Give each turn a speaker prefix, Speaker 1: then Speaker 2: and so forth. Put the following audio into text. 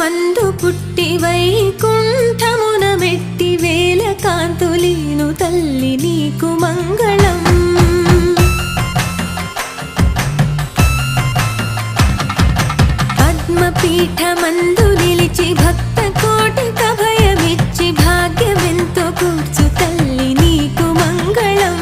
Speaker 1: మందు పుట్టి వైకుంఠమున మెట్టి వేల కాంతులీను తల్లి నీకు మంగళం. పద్మపీఠమందు నిలిచి భక్త కోటికి అభయమిచ్చి భాగ్యమెంతో కూర్చు తల్లి నీకు మంగళం.